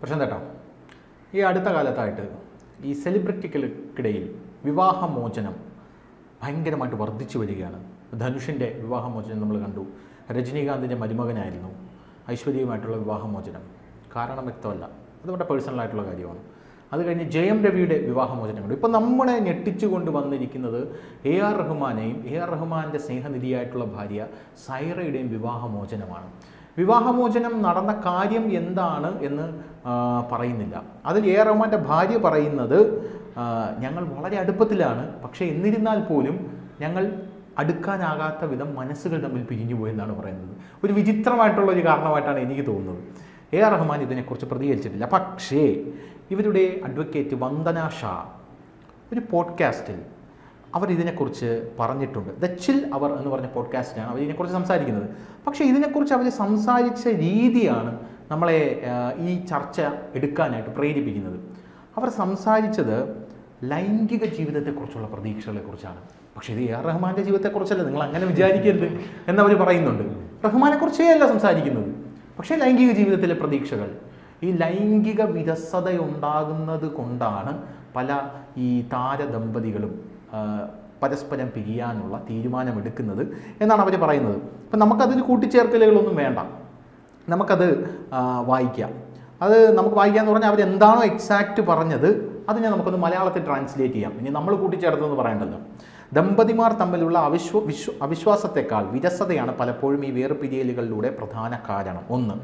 പ്രശ്നം കേട്ടോ, ഈ അടുത്ത കാലത്തായിട്ട് ഈ സെലിബ്രിറ്റികൾക്കിടയിൽ വിവാഹമോചനം ഭയങ്കരമായിട്ട് വർദ്ധിച്ചു വരികയാണ്. ധനുഷിൻ്റെ വിവാഹമോചനം നമ്മൾ കണ്ടു. രജനീകാന്തിൻ്റെ മരുമകനായിരുന്നു ഐശ്വര്യയുമായിട്ടുള്ള വിവാഹമോചനം. കാരണം വ്യക്തമല്ല, അത് വളരെ പേഴ്സണലായിട്ടുള്ള കാര്യമാണ്. അത് കഴിഞ്ഞ് ജയം രവിയുടെ വിവാഹമോചനം കണ്ടു. ഇപ്പോൾ നമ്മളെ ഞെട്ടിച്ചുകൊണ്ട് വന്നിരിക്കുന്നത് എ ആർ റഹ്മാൻ്റെ സ്നേഹനിധിയായിട്ടുള്ള ഭാര്യ സൈറയുടെയും വിവാഹമോചനമാണ്. വിവാഹമോചനം നടന്ന കാര്യം എന്താണ് എന്ന് പറയുന്നില്ല. അതിൽ എ ആർ റഹ്മാൻ്റെ ഭാര്യ പറയുന്നത്, ഞങ്ങൾ വളരെ അടുപ്പത്തിലാണ്, പക്ഷേ എന്നിരുന്നാൽ പോലും ഞങ്ങൾ അടുക്കാനാകാത്ത വിധം മനസ്സുകൾ തമ്മിൽ പിരിഞ്ഞു പോയെന്നാണ് പറയുന്നത്. ഒരു വിചിത്രമായിട്ടുള്ള ഒരു കാരണമായിട്ടാണ് എനിക്ക് തോന്നുന്നത്. എ ആർ റഹ്മാൻ ഇതിനെക്കുറിച്ച് പ്രതികരിച്ചിട്ടില്ല. പക്ഷേ ഇവരുടെ അഡ്വക്കേറ്റ് വന്ദന ഷാ ഒരു പോഡ്കാസ്റ്റിൽ അവർ ഇതിനെക്കുറിച്ച് പറഞ്ഞിട്ടുണ്ട്. ദ ചിൽ അവർ എന്ന് പറഞ്ഞ പോഡ്കാസ്റ്റിലാണ് അവർ ഇതിനെക്കുറിച്ച് സംസാരിക്കുന്നത്. പക്ഷേ ഇതിനെക്കുറിച്ച് അവർ സംസാരിച്ച രീതിയാണ് നമ്മളെ ഈ ചർച്ച എടുക്കാനായിട്ട് പ്രേരിപ്പിക്കുന്നത്. അവർ സംസാരിച്ചത് ലൈംഗിക ജീവിതത്തെക്കുറിച്ചുള്ള പ്രതീക്ഷകളെക്കുറിച്ചാണ്. പക്ഷേ ഇത് എ ആർ റഹ്മാൻ്റെ ജീവിതത്തെക്കുറിച്ചല്ല, നിങ്ങൾ അങ്ങനെ വിചാരിക്കരുത് എന്നവർ പറയുന്നുണ്ട്. റഹ്മാനെക്കുറിച്ചേ അല്ല സംസാരിക്കുന്നത്, പക്ഷേ ലൈംഗിക ജീവിതത്തിലെ പ്രതീക്ഷകൾ. ഈ ലൈംഗിക വിരസതയുണ്ടാകുന്നത് കൊണ്ടാണ് പല ഈ താരദമ്പതികളും പരസ്പരം പിരിയാനുള്ള തീരുമാനമെടുക്കുന്നത് എന്നാണ് അവർ പറയുന്നത്. അപ്പം നമുക്കതിൽ കൂട്ടിച്ചേർക്കലുകളൊന്നും വേണ്ട, നമുക്കത് വായിക്കാം. അത് നമുക്ക് വായിക്കാമെന്ന് പറഞ്ഞാൽ അവരെന്താണോ എക്സാക്റ്റ് പറഞ്ഞത് അതിനെ നമുക്കൊന്ന് മലയാളത്തിൽ ട്രാൻസ്ലേറ്റ് ചെയ്യാം. ഇനി നമ്മൾ കൂട്ടിച്ചേർത്തെന്ന് പറയേണ്ടല്ലോ. ദമ്പതിമാർ തമ്മിലുള്ള അവിശ്വാസത്തെക്കാൾ വിരസതയാണ് പലപ്പോഴും ഈ വേർപിരിയലുകളിലൂടെ പ്രധാന കാരണം. ഒന്ന്,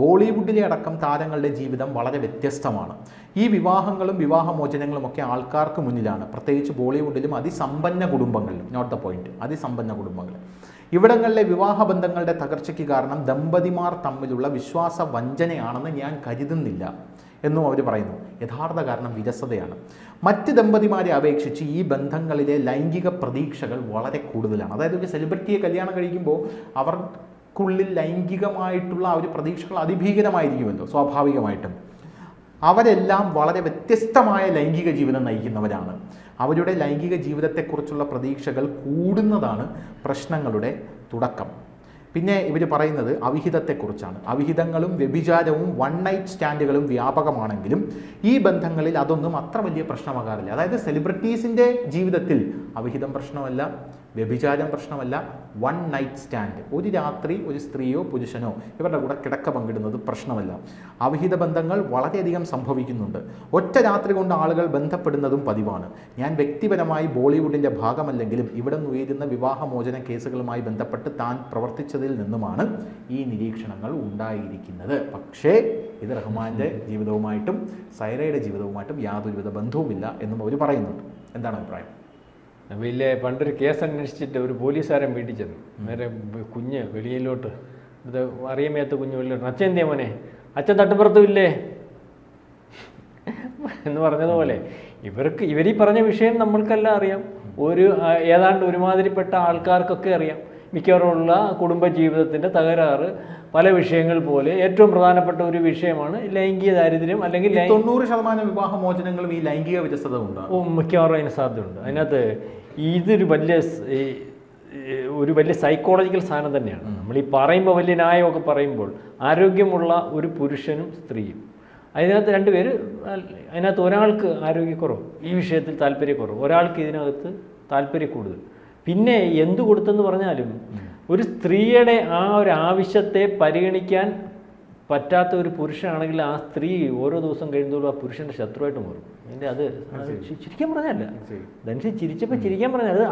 ബോളിവുഡിലെ അടക്കം താരങ്ങളുടെ ജീവിതം വളരെ വ്യത്യസ്തമാണ്. ഈ വിവാഹങ്ങളും വിവാഹമോചനങ്ങളും ഒക്കെ ആൾക്കാർക്ക് മുന്നിലാണ്, പ്രത്യേകിച്ച് ബോളിവുഡിലും അതിസമ്പന്ന കുടുംബങ്ങളിലും. നോട്ട് ദ പോയിന്റ്, അതിസമ്പന്ന കുടുംബങ്ങൾ. ഇവിടങ്ങളിലെ വിവാഹബന്ധങ്ങളുടെ തകർച്ചയ്ക്ക് കാരണം ദമ്പതിമാർ തമ്മിലുള്ള വിശ്വാസ വഞ്ചനയാണെന്ന് ഞാൻ കരുതുന്നില്ല എന്നും അവർ പറയുന്നു. യഥാർത്ഥ കാരണം വിരസതയാണ്. മറ്റ് ദമ്പതിമാരെ അപേക്ഷിച്ച് ഈ ബന്ധങ്ങളിലെ ലൈംഗിക പ്രതീക്ഷകൾ വളരെ കൂടുതലാണ്. അതായത് ഒരു സെലിബ്രിറ്റിയെ കല്യാണം കഴിക്കുമ്പോൾ അവർക്കുള്ളിൽ ലൈംഗികമായിട്ടുള്ള ആ ഒരു പ്രതീക്ഷകൾ അതിഭീകരമായിരിക്കുമല്ലോ സ്വാഭാവികമായിട്ടും. അവരെല്ലാം വളരെ വ്യത്യസ്തമായ ലൈംഗിക ജീവിതം നയിക്കുന്നവരാണ്. അവരുടെ ലൈംഗിക ജീവിതത്തെക്കുറിച്ചുള്ള പ്രതീക്ഷകൾ കൂടുന്നതാണ് പ്രശ്നങ്ങളുടെ തുടക്കം. പിന്നെ ഇവർ പറയുന്നത് അവിഹിതത്തെക്കുറിച്ചാണ്. അവിഹിതങ്ങളും വ്യഭിചാരവും വൺ നൈറ്റ് സ്റ്റാൻഡുകളും വ്യാപകമാണെങ്കിലും ഈ ബന്ധങ്ങളിൽ അതൊന്നും അത്ര വലിയ പ്രശ്നമാകാറില്ല. അതായത് സെലിബ്രിറ്റീസിൻ്റെ ജീവിതത്തിൽ അവിഹിതം പ്രശ്നമല്ല, വ്യഭിചാരം പ്രശ്നമല്ല, വൺ നൈറ്റ് സ്റ്റാൻഡ്, ഒരു രാത്രി ഒരു സ്ത്രീയോ പുരുഷനോ ഇവരുടെ കൂടെ കിടക്ക പങ്കിടുന്നത് പ്രശ്നമല്ല. അവിഹിത ബന്ധങ്ങൾ വളരെയധികം സംഭവിക്കുന്നുണ്ട്. ഒറ്റ രാത്രി കൊണ്ട് ആളുകൾ ബന്ധപ്പെടുന്നതും പതിവാണ്. ഞാൻ വ്യക്തിപരമായി ബോളിവുഡിൻ്റെ ഭാഗമല്ലെങ്കിലും ഇവിടെ ഉയരുന്ന വിവാഹമോചന കേസുകളുമായി ബന്ധപ്പെട്ട് താൻ പ്രവർത്തിച്ചതിൽ നിന്നുമാണ് ഈ നിരീക്ഷണങ്ങൾ ഉണ്ടായിരിക്കുന്നത്. പക്ഷേ ഇത് റഹ്മാൻ്റെ ജീവിതവുമായിട്ടും സൈറയുടെ ജീവിതവുമായിട്ടും യാതൊരുവിധ ബന്ധവുമില്ല എന്നും അവർ പറയുന്നുണ്ട്. എന്താണ് അഭിപ്രായം? വലിയ പണ്ടൊരു കേസ് അന്വേഷിച്ചിട്ട് ഒരു പോലീസുകാരൻ വീട്ടിൽ ചെന്നു. നേരെ കുഞ്ഞ് വെളിയിലോട്ട്, ഇത് അറിയമേത്ത കുഞ്ഞ് വെളിയിലോട്ട്, അച്ഛൻ എന്തിയാ മോനെ, അച്ഛൻ തട്ടുപുറത്തും ഇല്ലേ എന്ന് പറഞ്ഞതുപോലെ ഇവരീ പറഞ്ഞ വിഷയം നമ്മൾക്കെല്ലാം അറിയാം. ഏതാണ്ട് ഒരുമാതിരിപ്പെട്ട ആൾക്കാർക്കൊക്കെ അറിയാം. മിക്കവാറുമുള്ള കുടുംബജീവിതത്തിൻ്റെ തകരാറ് പല വിഷയങ്ങൾ പോലെ ഏറ്റവും പ്രധാനപ്പെട്ട ഒരു വിഷയമാണ് ലൈംഗിക ദാരിദ്ര്യം. അല്ലെങ്കിൽ 90% വിവാഹമോചനങ്ങളും ഈ ലൈംഗിക വിരസത ഉണ്ടാകും. മിക്കവാറും അതിന് സാധ്യതയുണ്ട്. അതിനകത്ത് ഇതൊരു വലിയ സൈക്കോളജിക്കൽ സാധനം തന്നെയാണ്. നമ്മൾ ഈ പറയുമ്പോൾ വലിയ ന്യായമൊക്കെ പറയുമ്പോൾ ആരോഗ്യമുള്ള ഒരു പുരുഷനും സ്ത്രീയും, അതിനകത്ത് രണ്ടുപേര്, അതിനകത്ത് ഒരാൾക്ക് ആരോഗ്യക്കുറവ്, ഈ വിഷയത്തിൽ താല്പര്യക്കുറവ്, ഒരാൾക്ക് ഇതിനകത്ത് താല്പര്യം കൂടുതൽ. പിന്നെ എന്തു കൊടുത്തെന്ന് പറഞ്ഞാലും ഒരു സ്ത്രീയുടെ ആ ഒരു ആവശ്യത്തെ പരിഗണിക്കാൻ പറ്റാത്ത ഒരു പുരുഷനാണെങ്കിൽ ആ സ്ത്രീ ഓരോ ദിവസം കഴിയുമ്പോഴും ആ പുരുഷൻ്റെ ശത്രുവായിട്ട് മാറും. അതിൻ്റെ അത് ചിരിക്കാൻ പറഞ്ഞല്ല, ധനുഷ് ചിരിച്ചപ്പോൾ ചിരിക്കാൻ പറഞ്ഞത്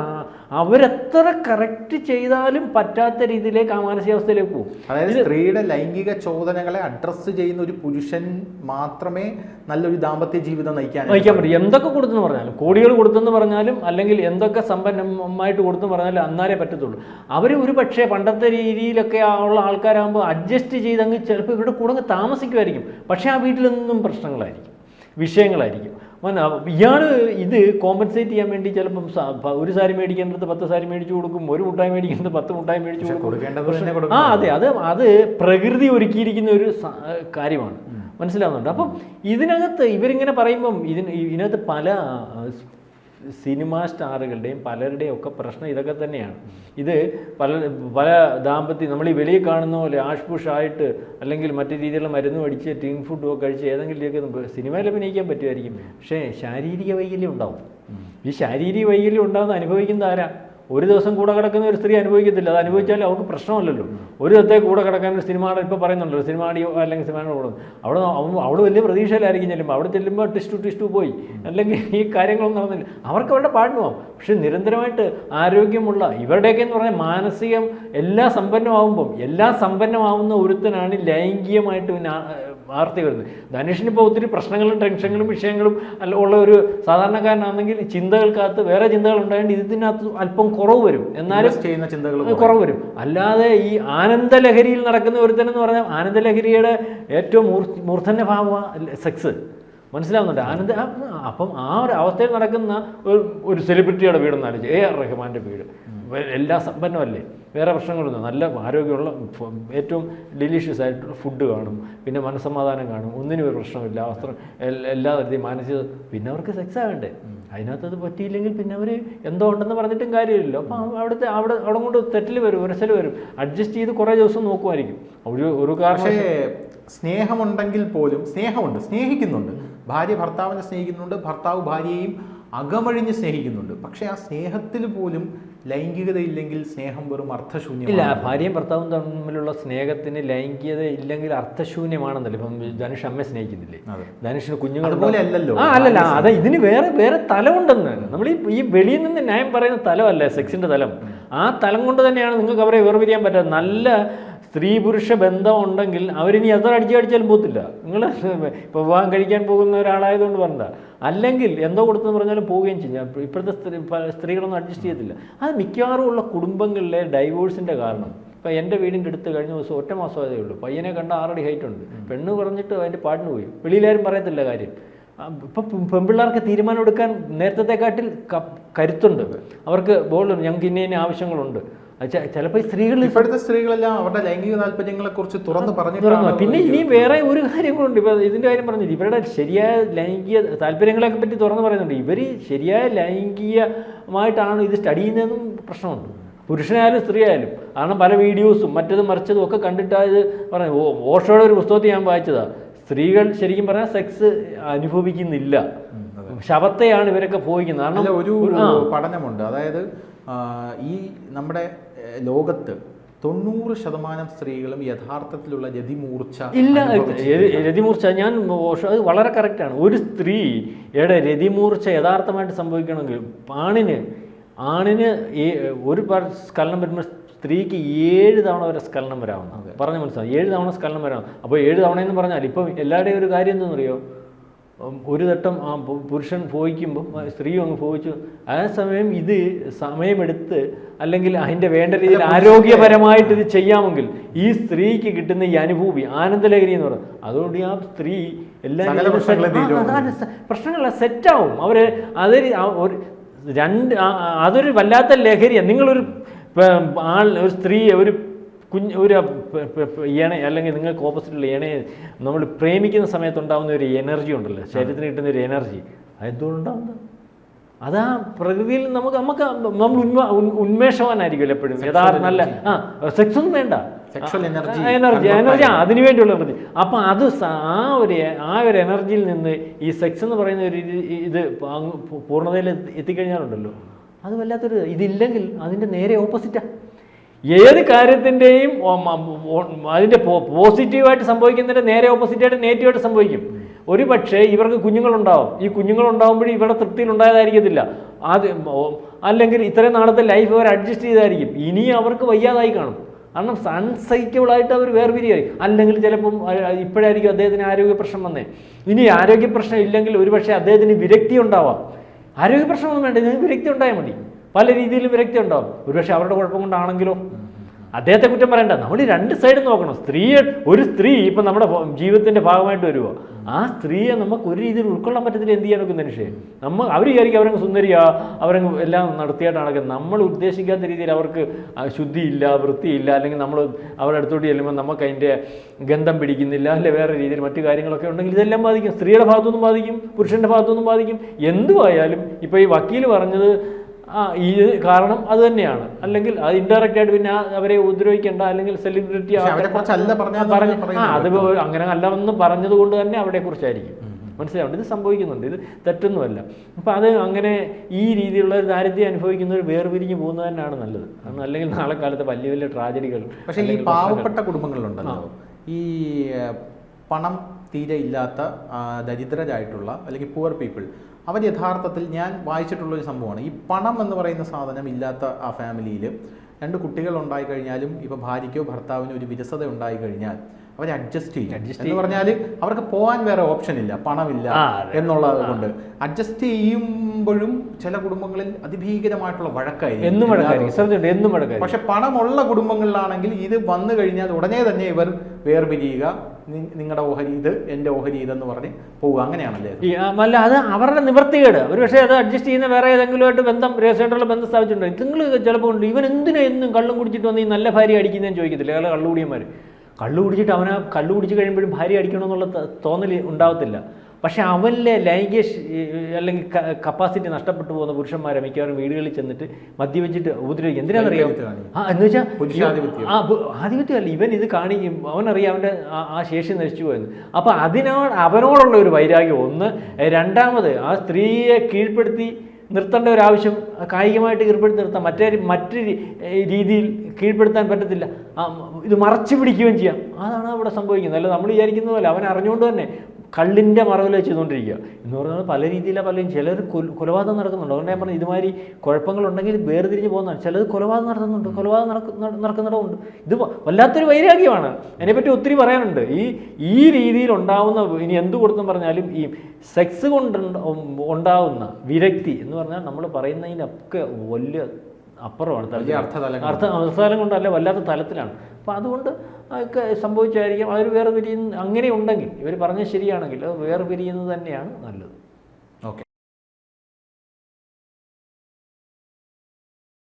അവരെത്ര കറക്റ്റ് ചെയ്താലും പറ്റാത്ത രീതിയിലേക്ക് ആ മാനസികാവസ്ഥയിലേക്ക് പോകും. അതായത് സ്ത്രീയുടെ ലൈംഗിക ചോദനകളെ അഡ്രസ്സ് ചെയ്യുന്ന ഒരു പുരുഷൻ മാത്രമേ നല്ലൊരു ദാമ്പത്യ ജീവിതം നയിക്കാൻ പറ്റും. എന്തൊക്കെ കൊടുത്തെന്ന് പറഞ്ഞാലും, കോടികൾ കൊടുത്തെന്ന് പറഞ്ഞാലും, അല്ലെങ്കിൽ എന്തൊക്കെ സമ്പന്നമായിട്ട് കൊടുത്തെന്ന് പറഞ്ഞാലും അന്നാലേ പറ്റത്തുള്ളൂ. അവർ ഒരു പക്ഷേ പണ്ടത്തെ രീതിയിലൊക്കെ ഉള്ള ആൾക്കാരാകുമ്പോൾ അഡ്ജസ്റ്റ് ചെയ്ത് അങ്ങ് ചിലപ്പോൾ ഇവരുടെ കൂടെ താമസിക്കുമായിരിക്കും. പക്ഷേ ആ വീട്ടിലൊന്നും പ്രശ്നങ്ങളായിരിക്കും, വിഷയങ്ങളായിരിക്കും. ഇയാൾ ഇത് കോമ്പൻസേറ്റ് ചെയ്യാൻ വേണ്ടി ചിലപ്പം ഒരു സാരി മേടിക്കേണ്ടത് 10 സാരി മേടിച്ചു കൊടുക്കും, ഒരു മുട്ടായി മേടിക്കേണ്ടത് 10 മുട്ടായി മേടിച്ചു കൊടുക്കും. അതെ, അത് പ്രകൃതി ഒരുക്കിയിരിക്കുന്ന ഒരു കാര്യമാണ്. മനസ്സിലാവുന്നുണ്ട്. അപ്പം ഇതിനകത്ത് ഇവരിങ്ങനെ പറയുമ്പം ഇതിനകത്ത് പല സിനിമാ സ്റ്റാറുകളുടെയും പലരുടെയും ഒക്കെ പ്രശ്നം ഇതൊക്കെ തന്നെയാണ്. ഇത് പല ദാമ്പത്യം നമ്മൾ ഈ വെളിയിൽ കാണുന്ന പോലെ ആഷ്പുഷായിട്ട് അല്ലെങ്കിൽ മറ്റു രീതിയിലുള്ള മരുന്ന് അടിച്ച് ടീൻ ഫുഡും ഒക്കെ കഴിച്ച് ഏതെങ്കിലുമൊക്കെ സിനിമയിൽ അഭിനയിക്കാൻ പറ്റുമായിരിക്കും. പക്ഷേ ശാരീരിക വൈകല്യം ഉണ്ടാവും. ഈ ശാരീരിക വൈകല്യം ഉണ്ടാകുന്ന അനുഭവിക്കുന്ന ആരാ? ഒരു ദിവസം കൂടെ കിടക്കുന്ന ഒരു സ്ത്രീ അനുഭവിക്കത്തില്ല. അത് അനുഭവിച്ചാൽ അവർക്ക് പ്രശ്നമല്ലല്ലോ. ഒരു ദിവസത്തെ കൂടെ കിടക്കാൻ ഒരു സിനിമ ഇപ്പോൾ പറയുന്നുണ്ടല്ലോ, സിനിമ ആടിയോ അല്ലെങ്കിൽ സിനിമയുടെ കൂടെ അവിടെ വലിയ പ്രതീക്ഷയിലായിരിക്കും ചെല്ലുമ്പോൾ. അവിടെ ചെല്ലുമ്പോൾ ടിസ്റ്റു പോയി അല്ലെങ്കിൽ ഈ കാര്യങ്ങളൊന്നും നടന്നില്ല. അവർക്ക് അവരുടെ പാടിനുമാവും. പക്ഷെ നിരന്തരമായിട്ട് ആരോഗ്യമുള്ള ഇവരുടെയൊക്കെ എന്ന് പറഞ്ഞാൽ മാനസികം എല്ലാം സമ്പന്നമാവുന്ന ഒരുത്തനാണ് ലൈംഗികമായിട്ട് പിന്നെ വാർത്ത വരുന്നത്. ധനുഷിനിപ്പോൾ ഒത്തിരി പ്രശ്നങ്ങളും ടെൻഷനുകളും വിഷയങ്ങളും ഉള്ള ഒരു സാധാരണക്കാരനാണെങ്കിൽ ചിന്തകൾക്കകത്ത് വേറെ ചിന്തകൾ ഉണ്ടായതുകൊണ്ട് ഇതിനകത്ത് അല്പം കുറവ് വരും. എന്നാലും ചെയ്യുന്ന ചിന്തകൾ കുറവ് വരും. അല്ലാതെ ഈ ആനന്ദലഹരിയിൽ നടക്കുന്ന ഒരുത്തനെന്ന് പറഞ്ഞാൽ ആനന്ദലഹരിയുടെ ഏറ്റവും മൂർധന്യഭാവ സെക്സ് മനസ്സിലാവുന്നുണ്ട്. അപ്പം ആ ഒരു അവസ്ഥയിൽ നടക്കുന്ന ഒരു സെലിബ്രിറ്റിയുടെ വീടെന്നാലും AR റഹ്മാൻ്റെ വീട് എല്ലാ സമ്പന്നമല്ലേ, വേറെ പ്രശ്നങ്ങളൊന്നും, നല്ല ആരോഗ്യമുള്ള ഏറ്റവും ഡെലീഷ്യസ് ആയിട്ടുള്ള ഫുഡ് കാണും, പിന്നെ മനസ്സമാധാനം കാണും, ഒന്നിനും ഒരു പ്രശ്നമില്ല, വസ്ത്രം എല്ലാ തരത്തിലും മാനസിക. പിന്നെ അവർക്ക് സെക്സ് ആകണ്ടേ, അതിനകത്ത് അത് പറ്റിയില്ലെങ്കിൽ പിന്നെ അവർ എന്തോ ഉണ്ടെന്ന് പറഞ്ഞിട്ടും കാര്യമില്ലല്ലോ. അപ്പം അവിടെ കൊണ്ട് തെറ്റിൽ വരും, ഉരസൽ വരും. അഡ്ജസ്റ്റ് ചെയ്ത് കുറേ ദിവസം നോക്കുമായിരിക്കും. ഒരു കാരണം സ്നേഹമുണ്ടെങ്കിൽ പോലും സ്നേഹിക്കുന്നുണ്ട്, ഭാര്യ ഭർത്താവിനെ സ്നേഹിക്കുന്നുണ്ട്, ഭർത്താവ് ഭാര്യയെയും അകമഴിഞ്ഞ് സ്നേഹിക്കുന്നുണ്ട്. പക്ഷേ ആ സ്നേഹത്തിൽ പോലും ലൈംഗികത ഇല്ലെങ്കിൽ സ്നേഹം വെറും അർത്ഥശൂന്യം. ഇല്ല, ഭാര്യയും ഭർത്താവും തമ്മിലുള്ള സ്നേഹത്തിന് ലൈംഗികത ഇല്ലെങ്കിൽ അർത്ഥശൂന്യമാണെന്നല്ലേ. ഇപ്പം ധനുഷ് അമ്മയെ സ്നേഹിക്കുന്നില്ലേ, ധനുഷിന് കുഞ്ഞുങ്ങൾ പോലെ അല്ലല്ലോ. അല്ലല്ല, അത് ഇതിന് വേറെ തലമുണ്ടെന്ന്. നമ്മൾ ഈ വെളിയിൽ നിന്ന് ന്യായം പറയുന്ന തലമല്ല സെക്സിന്റെ തലം. ആ തലം കൊണ്ട് തന്നെയാണ് നിങ്ങൾക്ക് അവരെ വേർപിരിയാൻ പറ്റുക. നല്ല സ്ത്രീ പുരുഷ ബന്ധം ഉണ്ടെങ്കിൽ അവരിനി എത്ര അടിച്ചാലും പോകത്തില്ല. നിങ്ങൾ ഇപ്പോൾ വിവാഹം കഴിക്കാൻ പോകുന്ന ഒരാളായതുകൊണ്ട് പറഞ്ഞ, അല്ലെങ്കിൽ എന്തോ കൊടുത്തെന്ന് പറഞ്ഞാലും പോവുകയും ചെയ്യും. ഇപ്പോഴത്തെ സ്ത്രീകളൊന്നും അഡ്ജസ്റ്റ് ചെയ്യത്തില്ല. അത് മിക്കവാറും ഉള്ള കുടുംബങ്ങളിലെ ഡൈവോഴ്സിൻ്റെ കാരണം. ഇപ്പോൾ എൻ്റെ വീടിൻ്റെ അടുത്ത് കഴിഞ്ഞ ദിവസം 1 മാസമായതേ ഉള്ളൂ. പയ്യനെ കണ്ട 6 അടി ഹൈറ്റ് ഉണ്ട്. പെണ്ണ് പറഞ്ഞിട്ട് അതിൻ്റെ പാട്ടിന് പോയി. വെളിയിലാരും പറയത്തില്ല കാര്യം. ഇപ്പം പെൺപിള്ളേർക്ക് തീരുമാനം എടുക്കാൻ നേരത്തെക്കാട്ടിൽ കരുത്തുണ്ട്. അവർക്ക് ബോളുണ്ട്, ഞങ്ങൾക്ക് ഇന്ന ആവശ്യങ്ങളുണ്ട്. ചിലപ്പോൾ ഇപ്പോഴത്തെ സ്ത്രീകളെല്ലാം അവരുടെ ലൈംഗിക താല്പര്യങ്ങളെ കുറിച്ച് തുറന്നു പറഞ്ഞു. പിന്നെ ഇനി വേറെ ഒരു കാര്യങ്ങളുണ്ട്. ഇപ്പം ഇതിൻ്റെ കാര്യം പറഞ്ഞില്ല, ഇവരുടെ ശരിയായ ലൈംഗിക താല്പര്യങ്ങളെയൊക്കെ പറ്റി തുറന്നു പറയുന്നുണ്ട്. ഇവർ ശരിയായ ലൈംഗികമായിട്ടാണ് ഇത് സ്റ്റഡി ചെയ്യുന്നതെന്നും പ്രശ്നമുണ്ട്. പുരുഷനായാലും സ്ത്രീ ആയാലും. കാരണം പല വീഡിയോസും മറ്റതും മറിച്ചതും ഒക്കെ കണ്ടിട്ടായത് പറഞ്ഞു. ഓഷോയുടെ ഒരു പുസ്തകത്തിൽ ഞാൻ വായിച്ചതാണ്. സ്ത്രീകൾ ശരിക്കും പറഞ്ഞാൽ സെക്സ് അനുഭവിക്കുന്നില്ല, ശവത്തെയാണ് ഇവരൊക്കെ പോയിക്കുന്നത്. കാരണം ഒരു പഠനമുണ്ട്, അതായത് ഈ നമ്മുടെ ലോകത്ത് 90% സ്ത്രീകളും യഥാർത്ഥത്തിലുള്ള രതിമൂർച്ച ഇല്ല. രതിമൂർച്ച അത് വളരെ കറക്റ്റാണ്. ഒരു സ്ത്രീയുടെ രതിമൂർച്ച യഥാർത്ഥമായിട്ട് സംഭവിക്കണമെങ്കിൽ ആണിന് ഒരു സ്ഖലനം വരുമ്പോൾ സ്ത്രീക്ക് 7 തവണ വരെ സ്ഖലനം വരാവുന്ന പറഞ്ഞ മനസ്സിലാവും. 7 തവണ സ്ഖലനം വരാം. അപ്പോൾ 7 തവണയെന്ന് പറഞ്ഞാൽ ഇപ്പം എല്ലാവരുടെയും ഒരു കാര്യം എന്താണെന്നറിയോ, ഒരു തട്ടം പുരുഷൻ ഭോഗിക്കുമ്പോൾ സ്ത്രീ അങ്ങ് ഭോഗിച്ചു. അതേസമയം ഇത് സമയമെടുത്ത് അല്ലെങ്കിൽ അതിൻ്റെ വേണ്ട രീതിയിൽ ആരോഗ്യപരമായിട്ട് ഇത് ചെയ്യാമെങ്കിൽ ഈ സ്ത്രീക്ക് കിട്ടുന്ന ഈ അനുഭൂതി ആനന്ദലഹരി എന്ന് പറയുന്നത്, അതുകൊണ്ട് ആ സ്ത്രീ പ്രശ്നങ്ങള സെറ്റാവും. അതൊരു വല്ലാത്ത ലഹരിയാണ്. നിങ്ങളൊരു സ്ത്രീ ഒരു അല്ലെങ്കിൽ നിങ്ങൾക്ക് ഓപ്പോസിറ്റുള്ള ഇണയെ നമ്മൾ പ്രേമിക്കുന്ന സമയത്തുണ്ടാകുന്ന ഒരു എനർജി ഉണ്ടല്ലോ, ശരീരത്തിന് കിട്ടുന്ന ഒരു എനർജി, അതെന്തുകൊണ്ടുണ്ടാകുന്നത്? അതാ പ്രകൃതിയിൽ നമ്മൾ ഉന്മേഷവാനായിരിക്കുമല്ലോ എപ്പോഴും. യഥാർത്ഥ നല്ല സെക്സ് ഒന്നും വേണ്ട, എനർജി അതിനു വേണ്ടിയുള്ള എനർജി. അപ്പം അത് ആ ഒരു എനർജിയിൽ നിന്ന് ഈ സെക്സ് എന്ന് പറയുന്ന ഒരു ഇത് പൂർണ്ണതയിൽ എത്തിക്കഴിഞ്ഞാലുണ്ടല്ലോ, അത് വല്ലാത്തൊരു ഇതില്ലെങ്കിൽ അതിൻ്റെ നേരെ ഓപ്പോസിറ്റാണ്. ഏത് കാര്യത്തിൻ്റെയും അതിൻ്റെ പോസിറ്റീവായിട്ട് സംഭവിക്കുന്നതിൻ്റെ നേരെ ഓപ്പോസിറ്റായിട്ട് നെഗറ്റീവായിട്ട് സംഭവിക്കും. ഒരു പക്ഷേ ഇവർക്ക് കുഞ്ഞുങ്ങളുണ്ടാവും. ഈ കുഞ്ഞുങ്ങളുണ്ടാകുമ്പോഴും ഇവരുടെ തൃപ്തിയിൽ ഉണ്ടായതായിരിക്കത്തില്ല. അല്ലെങ്കിൽ ഇത്രയും നാളത്തെ ലൈഫ് അവർ അഡ്ജസ്റ്റ് ചെയ്തായിരിക്കും. ഇനി അവർക്ക് വയ്യാതായി കാണും. കാരണം അൺസൈറ്റബിളായിട്ട് അവർ വേർപിരിയായിരിക്കും. അല്ലെങ്കിൽ ചിലപ്പം ഇപ്പോഴായിരിക്കും അദ്ദേഹത്തിന് ആരോഗ്യ പ്രശ്നം വന്നേ. ഇനി ആരോഗ്യ പ്രശ്നം ഇല്ലെങ്കിൽ ഒരുപക്ഷെ അദ്ദേഹത്തിന് വിരക്തി ഉണ്ടാവാം. ആരോഗ്യ പ്രശ്നമൊന്നും വേണ്ട, നിങ്ങൾക്ക് വിരക്തി ഉണ്ടായാൽ മതി. പല രീതിയിലും വിരക്തി ഉണ്ടാവും. ഒരുപക്ഷെ അവരുടെ കുഴപ്പം കൊണ്ടാണെങ്കിലോ അദ്ദേഹത്തെ കുറ്റം പറയണ്ട. നമ്മൾ ഈ രണ്ട് സൈഡും നോക്കണം. ഒരു സ്ത്രീ ഇപ്പം നമ്മുടെ ജീവിതത്തിൻ്റെ ഭാഗമായിട്ട് വരുമോ, ആ സ്ത്രീയെ നമുക്ക് ഒരു രീതിയിൽ ഉൾക്കൊള്ളാൻ പറ്റത്തില്ല. എന്ത് ചെയ്യാനൊക്കെ മനുഷ്യൻ അവർ വിചാരിക്കും അവരങ്ങ് സുന്ദരിയാ, അവരങ്ങ് എല്ലാം നടത്തിയായിട്ടാണ്. നമ്മൾ ഉദ്ദേശിക്കാത്ത രീതിയിൽ അവർക്ക് ശുദ്ധിയില്ല, വൃത്തിയില്ല, അല്ലെങ്കിൽ നമ്മൾ അവരുടെ അടുത്തോട്ട് ചെല്ലുമ്പോൾ നമുക്ക് അതിൻ്റെ ഗന്ധം പിടിക്കുന്നില്ല, അല്ലെ വേറെ രീതിയിൽ മറ്റു കാര്യങ്ങളൊക്കെ ഉണ്ടെങ്കിൽ ഇതെല്ലാം ബാധിക്കും. സ്ത്രീയുടെ ഭാഗത്തുനിന്നും ബാധിക്കും, പുരുഷൻ്റെ ഭാഗത്തുനിന്നും ബാധിക്കും. എന്തുമായാലും ഇപ്പോൾ ഈ വക്കീൽ പറഞ്ഞത് ഈ കാരണം അത് തന്നെയാണ്. അല്ലെങ്കിൽ അത് ഇൻഡയറക്റ്റ് ആയിട്ട് പിന്നെ അവരെ ഉപദ്രവിക്കേണ്ട, അല്ലെങ്കിൽ സെലിബ്രിറ്റി അത് അങ്ങനെ അല്ലെന്ന് പറഞ്ഞത് കൊണ്ട് തന്നെ അവരെ കുറിച്ചായിരിക്കും. മനസ്സിലാവുണ്ട്, ഇത് സംഭവിക്കുന്നുണ്ട്, ഇത് തെറ്റൊന്നുമല്ല. അപ്പം അത് അങ്ങനെ ഈ രീതിയിലുള്ള ഒരു ദാരിദ്ര്യം അനുഭവിക്കുന്നവർ വേർപിരിഞ്ഞ് പോകുന്നത് തന്നെയാണ് നല്ലത്. അല്ലെങ്കിൽ നാളെ കാലത്ത് വലിയ വലിയ ട്രാജഡികൾ. പക്ഷേ ഈ പാവപ്പെട്ട കുടുംബങ്ങളിലുണ്ടല്ലോ, ഈ പണം തീരെ ഇല്ലാത്ത ദരിദ്രരായിട്ടുള്ള അല്ലെങ്കിൽ പുവർ പീപ്പിൾ, അവർ യഥാർത്ഥത്തിൽ ഞാൻ വായിച്ചിട്ടുള്ളൊരു സംഭവമാണ്, ഈ പണം എന്ന് പറയുന്ന സാധനം ഇല്ലാത്ത ആ ഫാമിലിയിൽ 2 കുട്ടികൾ ഉണ്ടായിക്കഴിഞ്ഞാലും ഇപ്പോൾ ഭാര്യയ്ക്കോ ഭർത്താവിനോ ഒരു വിരസത ഉണ്ടായിക്കഴിഞ്ഞാൽ അവർ അഡ്ജസ്റ്റ് ചെയ്യും. എന്ന് പറഞ്ഞാൽ അവർക്ക് പോകാൻ വേറെ ഓപ്ഷൻ ഇല്ല, പണമില്ല എന്നുള്ളത് കൊണ്ട് അഡ്ജസ്റ്റ് ചെയ്യുമ്പോഴും ചില കുടുംബങ്ങളിൽ അതിഭീകരമായിട്ടുള്ള വഴക്കായിരിക്കും. പക്ഷെ പണമുള്ള കുടുംബങ്ങളിലാണെങ്കിൽ ഇത് വന്നു കഴിഞ്ഞാൽ ഉടനെ തന്നെ ഇവർ വേർപിരിയുക, നിങ്ങളുടെ ഓഹരി ഇത്, എൻ്റെ ഓഹരി ഇതെന്ന് പറഞ്ഞ് പോവുക, അങ്ങനെയാണല്ലേ? അല്ല, അത് അവരുടെ നിവൃത്തികേട്. ഒരു പക്ഷേ അത് അഡ്ജസ്റ്റ് ചെയ്യുന്ന വേറെ ഏതെങ്കിലുമായിട്ട് രഹസ്യമായിട്ടുള്ള ബന്ധം സ്ഥാപിച്ചിട്ടുണ്ട്. നിങ്ങൾ ചിലപ്പോൾ ഉണ്ട് ഇവൻ എന്തിനാ എന്നും കള്ളും കുടിച്ചിട്ട് വന്ന് ഈ നല്ല ഭാര്യ അടിക്കുന്നതെന്ന് ചോദിക്കത്തില്ല. അയാൾ കള്ളുകൂടിയന്മാർ കള്ളു കുടിച്ചിട്ട് കള്ളു കുടിച്ച് കഴിയുമ്പോഴും ഭാര്യ അടിക്കണമെന്നുള്ള തോന്നൽ ഉണ്ടാവത്തില്ല. പക്ഷെ അവനിലെ ലൈംഗിക അല്ലെങ്കിൽ കപ്പാസിറ്റി നഷ്ടപ്പെട്ടു പോകുന്ന പുരുഷന്മാരെ മിക്കവാറും വീടുകളിൽ ചെന്നിട്ട് മദ്യവെച്ചിട്ട് ഉപദ്രവിക്കും. എന്തിനാണെന്നറിയാം? എന്ന് വെച്ചാൽ ആധിപത്യമല്ല, ഇവൻ ഇത് കാണിക്കും, അവനറിയാം അവൻ്റെ ആ ശേഷി നശിച്ചു പോയെന്ന്. അപ്പോൾ അവനോടുള്ള ഒരു വൈരാഗ്യം ഒന്ന്. രണ്ടാമത് ആ സ്ത്രീയെ കീഴ്പ്പെടുത്തി നിർത്തേണ്ട ഒരാവശ്യം കായികമായിട്ട് കീഴ്പ്പെടുത്തി നിർത്താം, മറ്റു രീതിയിൽ കീഴ്പ്പെടുത്താൻ പറ്റത്തില്ല. ഇത് മറച്ചു പിടിക്കുകയും ചെയ്യാം. അതാണ് അവിടെ സംഭവിക്കുന്നത്. അല്ല നമ്മൾ വിചാരിക്കുന്ന പോലെ അവൻ അറിഞ്ഞുകൊണ്ട് തന്നെ കള്ളിൻ്റെ മറവിൽ ചെയ്തുകൊണ്ടിരിക്കുക എന്ന് പറഞ്ഞാൽ പല രീതിയിലാണ്. പലരും ചിലർ കൊലപാതകം നടക്കുന്നുണ്ട്. അതുകൊണ്ട് ഞാൻ പറഞ്ഞു ഇതുമാതിരി കുഴപ്പങ്ങളുണ്ടെങ്കിൽ വേർതിരിഞ്ഞ് പോകുന്നതാണ്. ചിലത് കൊലപാതകം നടത്തുന്നുണ്ട്, കൊലപാതകം നടക്കുന്നിടമുണ്ട്. ഇത് വല്ലാത്തൊരു വൈരാഗ്യമാണ്. അതിനെപ്പറ്റി ഒത്തിരി പറയാനുണ്ട്. ഈ രീതിയിൽ ഉണ്ടാവുന്ന, ഇനി എന്ത് കൊടുത്തെന്ന് പറഞ്ഞാലും ഈ സെക്സ് കൊണ്ട് ഉണ്ടാവുന്ന വിരക്തി എന്ന് പറഞ്ഞാൽ നമ്മൾ പറയുന്നതിനൊക്കെ വലിയ അപ്പുറമാണ്. അർത്ഥതലം കൊണ്ടല്ല, വല്ലാത്ത തലത്തിലാണ്. അപ്പോൾ അതുകൊണ്ട് അതൊക്കെ സംഭവിച്ചായിരിക്കും അവർ വേറെ പിരിയുന്ന. അങ്ങനെ ഉണ്ടെങ്കിൽ ഇവർ പറഞ്ഞത് ശരിയാണെങ്കിൽ അത് വേറെ പിരിയുന്നത് തന്നെയാണ് നല്ലത്.